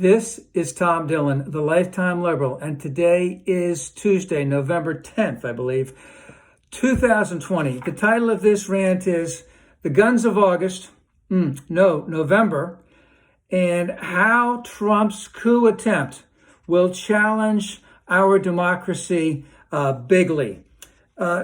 This is Tom Dillon, the Lifetime Liberal, and today is Tuesday, November 10th, I believe, 2020. The title of this rant is The Guns of August, November, and how Trump's coup attempt will challenge our democracy bigly.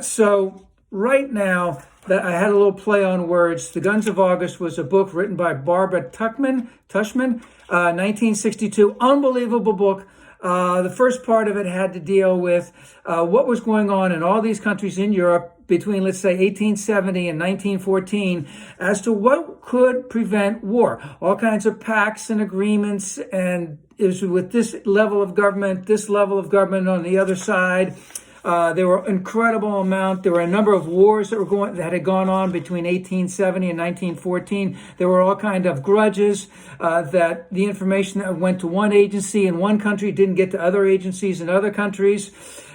So right now, I had a little play on words. The Guns of August was a book written by Barbara Tuchman, 1962. Unbelievable book. The first part of it had to deal with what was going on in all these countries in Europe between, let's say, 1870 and 1914 as to what could prevent war. All kinds of pacts and agreements, and it was with this level of government on the other side. There were incredible amount. There were a number of wars that had gone on between 1870 and 1914. There were all kind of grudges that the information that went to one agency in one country didn't get to other agencies in other countries.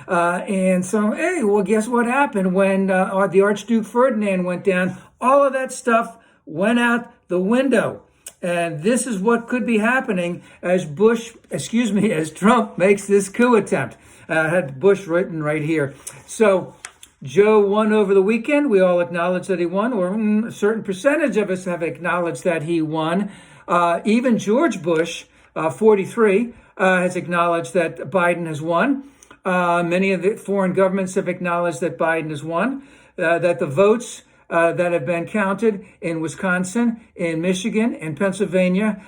And so, guess what happened when the Archduke Ferdinand went down? All of that stuff went out the window. And this is what could be happening as Trump makes this coup attempt. I had Bush written right here. So Joe won over the weekend. We all acknowledge that he won, or a certain percentage of us have acknowledged that he won. Even George Bush, 43, has acknowledged that Biden has won. Many of the foreign governments have acknowledged that Biden has won, that the votes that have been counted in Wisconsin, in Michigan, in Pennsylvania,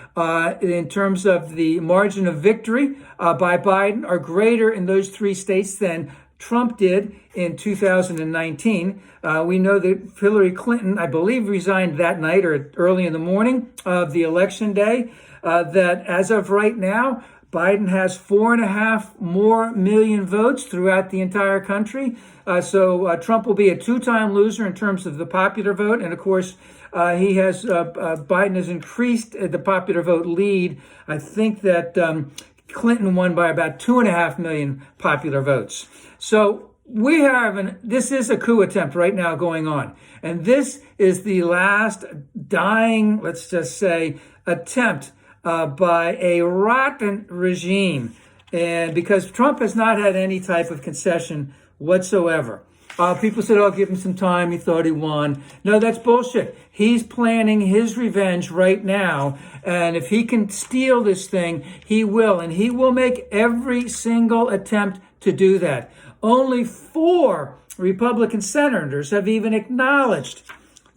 in terms of the margin of victory by Biden are greater in those three states than Trump did in 2019. We know that Hillary Clinton, I believe, resigned that night or early in the morning of the election day, that as of right now, Biden has 4.5 more million votes throughout the entire country. So Trump will be a two-time loser in terms of the popular vote. And of course, Biden has increased the popular vote lead. I think that Clinton won by about 2.5 million popular votes. So this is a coup attempt right now going on. And this is the last dying, let's just say, attempt by a rotten regime, and because Trump has not had any type of concession whatsoever. People said, give him some time. He thought he won. No, that's bullshit. He's planning his revenge right now. And if he can steal this thing, he will. And he will make every single attempt to do that. Only 4 Republican senators have even acknowledged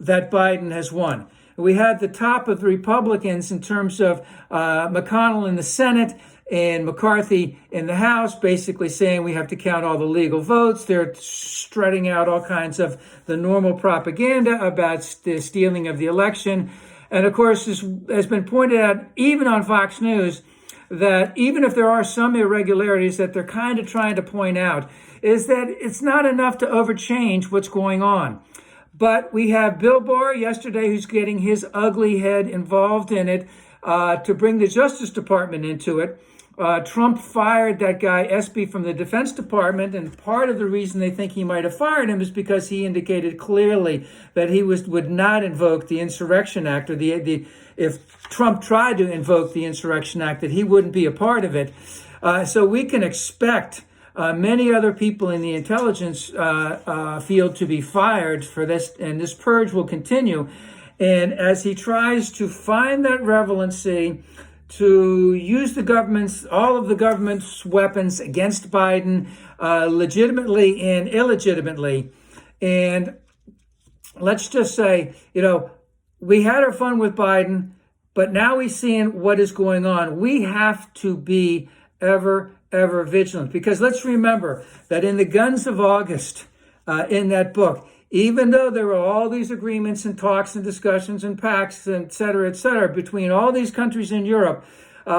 that Biden has won. We had the top of the Republicans in terms of McConnell in the Senate and McCarthy in the House, basically saying we have to count all the legal votes. They're strutting out all kinds of the normal propaganda about the stealing of the election. And of course, this has been pointed out even on Fox News, that even if there are some irregularities that they're kind of trying to point out, is that it's not enough to overchange what's going on. But we have Bill Barr yesterday, who's getting his ugly head involved in it to bring the Justice Department into it. Trump fired that guy, Espy, from the Defense Department, and part of the reason they think he might have fired him is because he indicated clearly that he would not invoke the Insurrection Act, or if Trump tried to invoke the Insurrection Act, that he wouldn't be a part of it. So we can expect many other people in the intelligence field to be fired for this, and this purge will continue. And as he tries to find that relevancy to use all of the government's weapons against Biden, legitimately and illegitimately. And let's just say, we had our fun with Biden, but now we're seeing what is going on. We have to be ever vigilant, because let's remember that in the Guns of August, in that book, even though there were all these agreements and talks and discussions and pacts, et cetera, between all these countries in Europe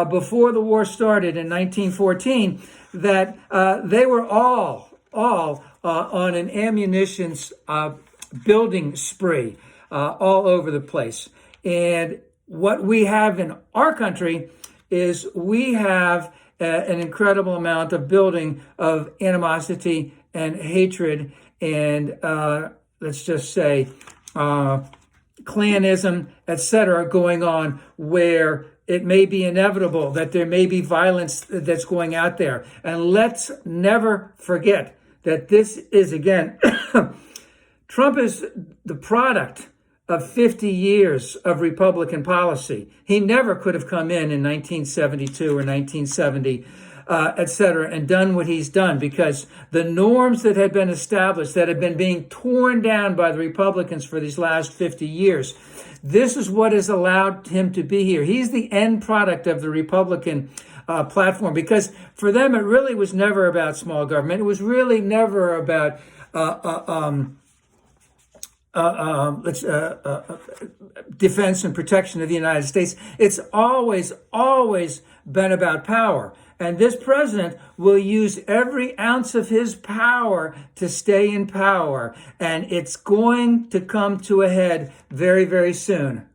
before the war started in 1914, that they were all on an ammunition building spree all over the place. And what we have in our country is we have an incredible amount of building of animosity and hatred and let's just say clanism, etc., going on, where it may be inevitable, that there may be violence that's going out there. And let's never forget that this is, again, Trump is the product of 50 years of Republican policy. He never could have come in 1972 or 1970, et cetera, and done what he's done, because the norms that had been established, that had been being torn down by the Republicans for these last 50 years, this is what has allowed him to be here. He's the end product of the Republican platform, because for them, it really was never about small government. It was really never about defense and protection of the United States. It's always been about power. And this president will use every ounce of his power to stay in power. And it's going to come to a head very, very soon.